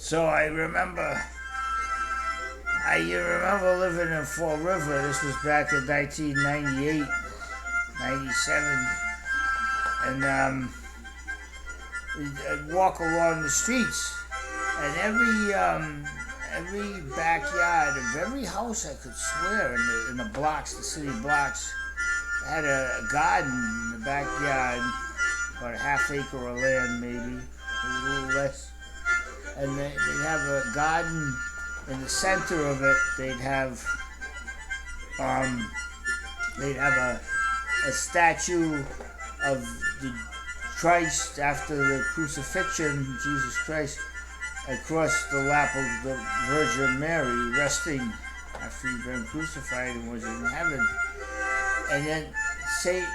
So I remember living in Fall River. This was back in 1998, 97, and I'd walk along the streets, and every backyard of every house I could swear in the blocks, the city blocks, had a garden in the backyard, about a half acre of land maybe, a little less, and they'd have a garden. In the center of it, they'd have a statue of the Christ after the crucifixion, Jesus Christ, across the lap of the Virgin Mary, resting after he'd been crucified and was in heaven. And then Saint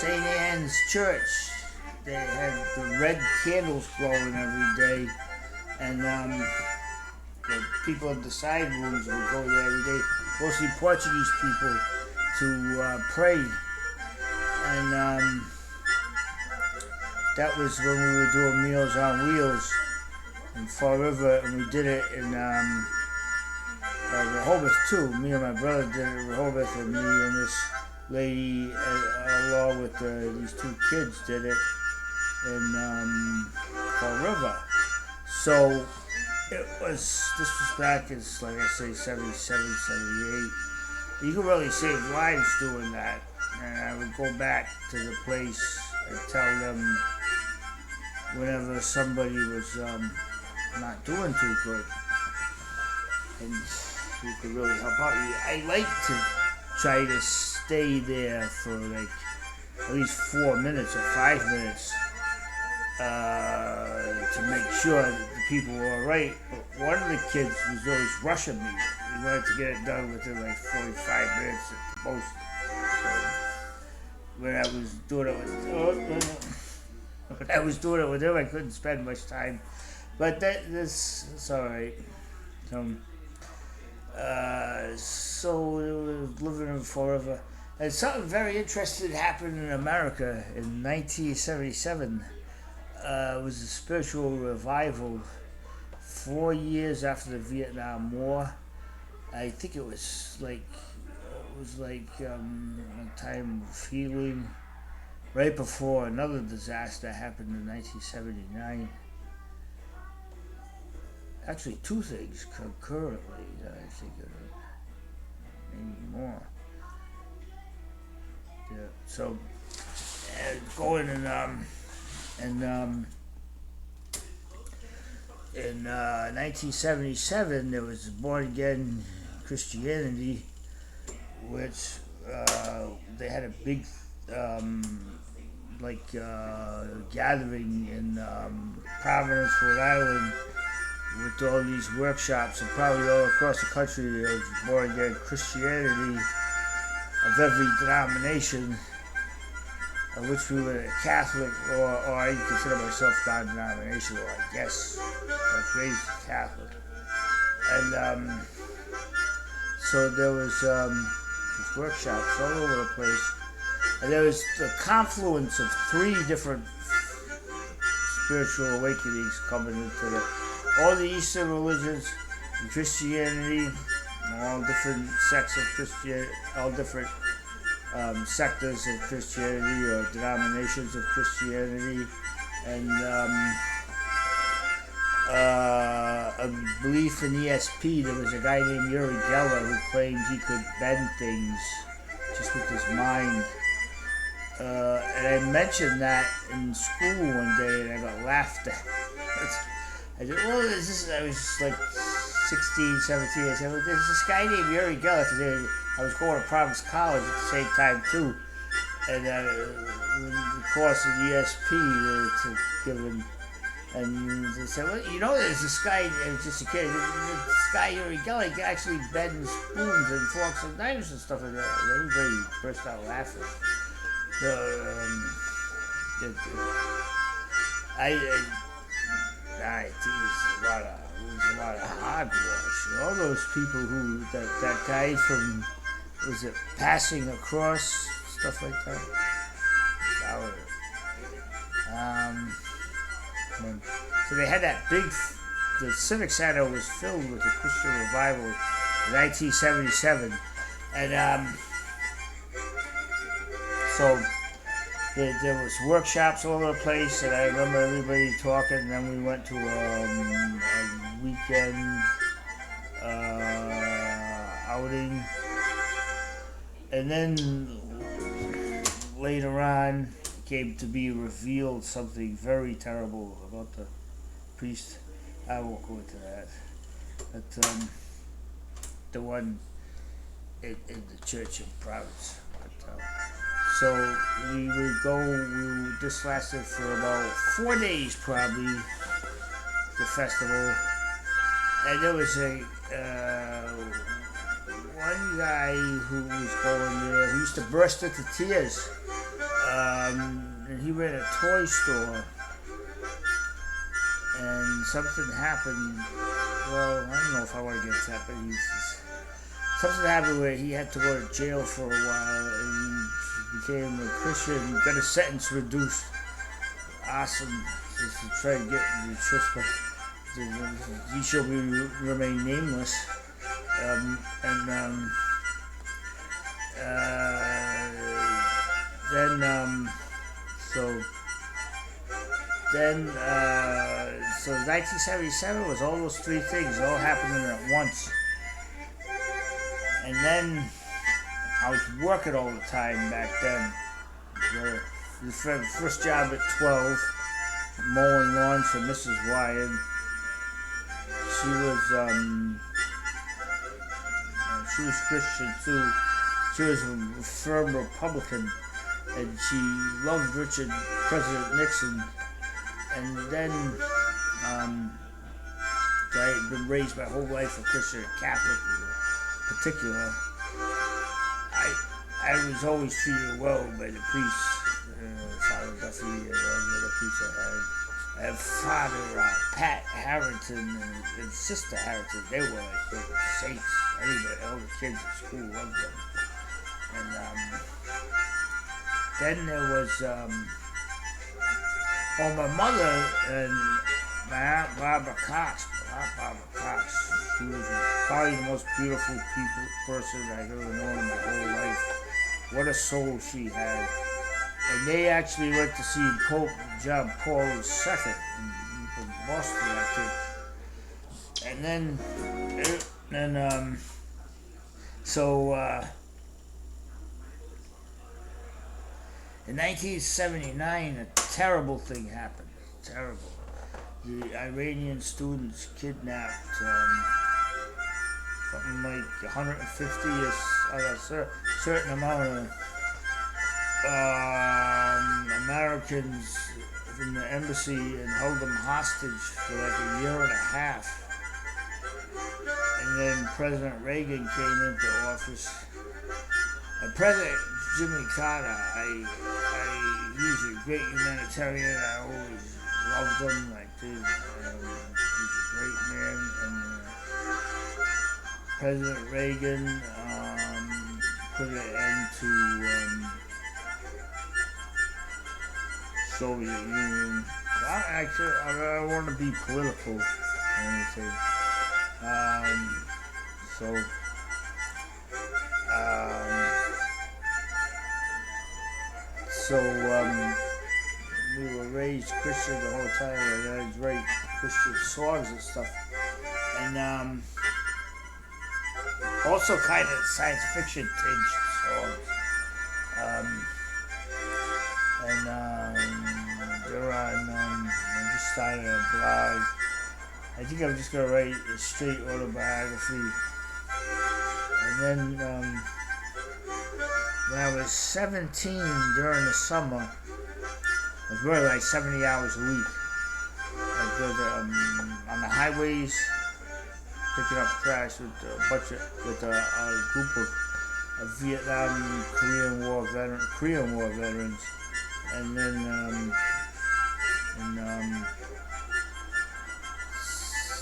Anne's Church, they had the red candles glowing every day. And the people in the side rooms would go there every day, mostly Portuguese people, to pray. And that was when we were doing Meals on Wheels in Fall River, and we did it in Rehoboth too. Me and my brother did it in Rehoboth, and me and this lady, along with these two kids, did it in Fall River. So this was back in, like I say, 77, 78. You could really save lives doing that. And I would go back to the place and tell them whenever somebody was not doing too good. And you could really help out. I like to try to stay there for like at least 4 minutes or 5 minutes. To make sure that the people were alright, but one of the kids was always rushing me. He wanted to get it done within like 45 minutes at the most. So when I was doing it with him, I couldn't spend much time. But it's alright. So it was living in Fall River. And something very interesting happened in America in 1977. It was a spiritual revival 4 years after the Vietnam War. I think it was like a time of healing right before another disaster happened in 1979. Actually, two things concurrently that I think of, maybe more. Yeah. So going in 1977, there was born-again Christianity, which they had a big gathering in Providence, Rhode Island, with all these workshops, and probably all across the country of born-again Christianity of every denomination. Of which we were Catholic, or I consider myself non-denominational, I guess. I was raised Catholic. And so there was these workshops all over the place. And there was the confluence of 3 different spiritual awakenings coming into all the Eastern religions, and Christianity, all different sects of Christianity, all different sectors of Christianity or denominations of Christianity, and a belief in ESP. There was a guy named Uri Geller who claimed he could bend things just with his mind. And I mentioned that in school one day, and I got laughed at. I said, well, I was like 16, 17. I said, well, there's this guy named Uri Geller. I was going to Providence College at the same time, too. And the course of ESP to give him. And they said, well, you know, there's this guy, just a kid, this guy Uri Geller, he actually bends spoons and forks and knives and stuff like that. And everybody burst out laughing. It was a lot of hogwash. All those people that died from, was it passing across, stuff like that? And so they had that big, the Civic Center was filled with the Christian revival in 1977. And so there was workshops all over the place, and I remember everybody talking, and then we went to a weekend outing. And then later on came to be revealed something very terrible about the priest. I won't go into that. But the one in the church in Providence. But, so we would go, this lasted for about 4 days probably, the festival. And there was one guy who was going there, he used to burst into tears. And he ran a toy store. And something happened, well, I don't know if I want to get to that, but something happened where he had to go to jail for a while, and he became a Christian, got his sentence reduced. Awesome, just to try to get the truth, but he shall remain nameless. So 1977 was all those three things all happening at once. And then I was working all the time back then. The first job at 12, mowing lawns for Mrs. Wyatt. She was Christian too. She was a firm Republican, and she loved President Nixon. And then I had been raised my whole life a Christian, Catholic in particular. I was always treated well by the priests, Father Duffy and all the other priests I had. And Father Pat Harrington and Sister Harrington, they were like the saints. Everybody, all the kids at school loved them. And then there was my mother and my Aunt Barbara Cox. She was probably the most beautiful person I've ever known in my whole life. What a soul she had. And they actually went to see Pope John Paul II in Boston, I think. And then in 1979, a terrible thing happened. Terrible. The Iranian students kidnapped something like 150 a certain amount of Americans from the embassy and held them hostage for like a year and a half. And then President Reagan came into office. And President Jimmy Carter, he's a great humanitarian. I always loved him. He's a great man. And President Reagan put an end to Soviet Union. I don't want to be political or anything. We were raised Christian the whole time, and I'd write Christian songs and stuff. And also kind of science fiction tinged songs. They're on, I just started a blog. I think I'm just going to write a straight autobiography. And then when I was 17 during the summer, I was working like 70 hours a week. I go to, on the highways, picking up trash with a group of Vietnam, Korean War veterans, and then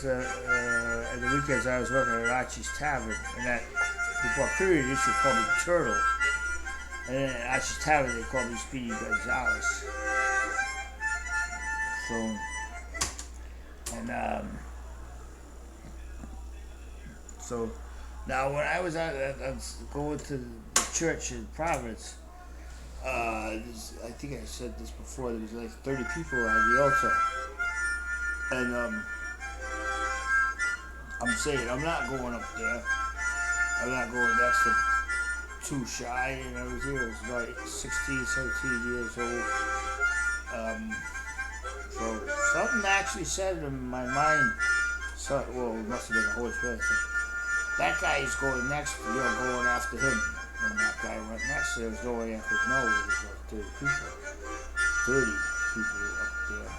at the weekends I was working at Archie's Tavern, and that before period issue called me Turtle, and then at Archie's Tavern they called me Speedy Gonzales. So And so now when I was going to the church in Providence, I think I said this before, there was like 30 people on the altar. And I'm saying, I'm not going up there. I'm not going next to too shy, and I was here, I was like 16, 17 years old. So something actually said in my mind, well, it must have been the Holy Spirit. That guy is going next, you're going after him. And that guy went next, there was going after, no, it was like 30 people. 30 people up there.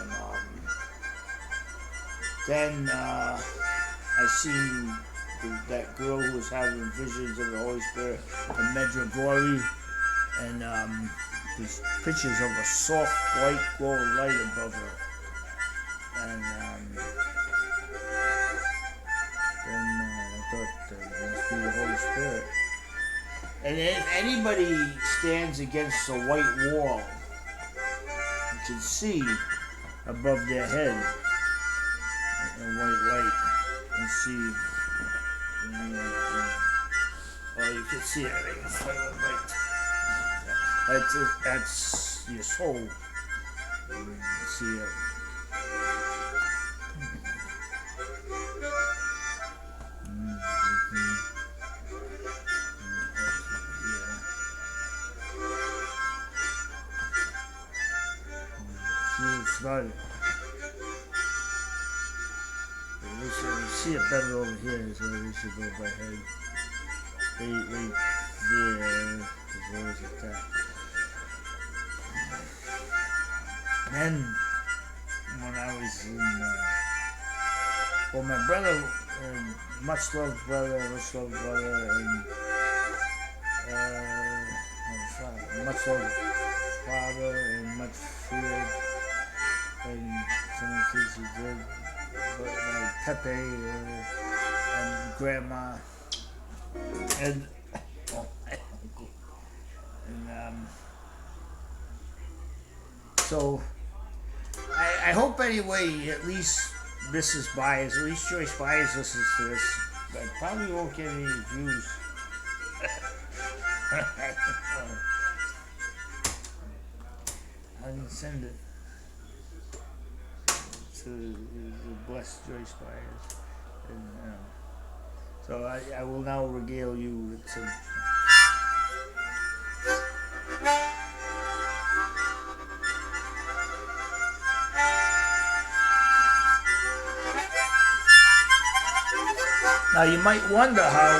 And then I seen that girl who was having visions of the Holy Spirit in Medjugorje, and there's pictures of a soft white glowing light above her. And then I thought it must be the Holy Spirit. And if anybody stands against a white wall, you can see above their head a white light and see. Oh, you can see everything. That's your soul. You see it. It's not. You see it better over here, so we should go by head. Right there, as well as that. Then, when I was in, well, my brother, much loved brother, and much loved father, and much feared, and some of the things he did, like Pepe, and Grandma, and so I hope anyway, at least Mrs. Byers, at least Joyce Byers listens to this. I probably won't get any views. I can send it to the blessed Joyce Byers. And, so I will now regale you with some. Now you might wonder how.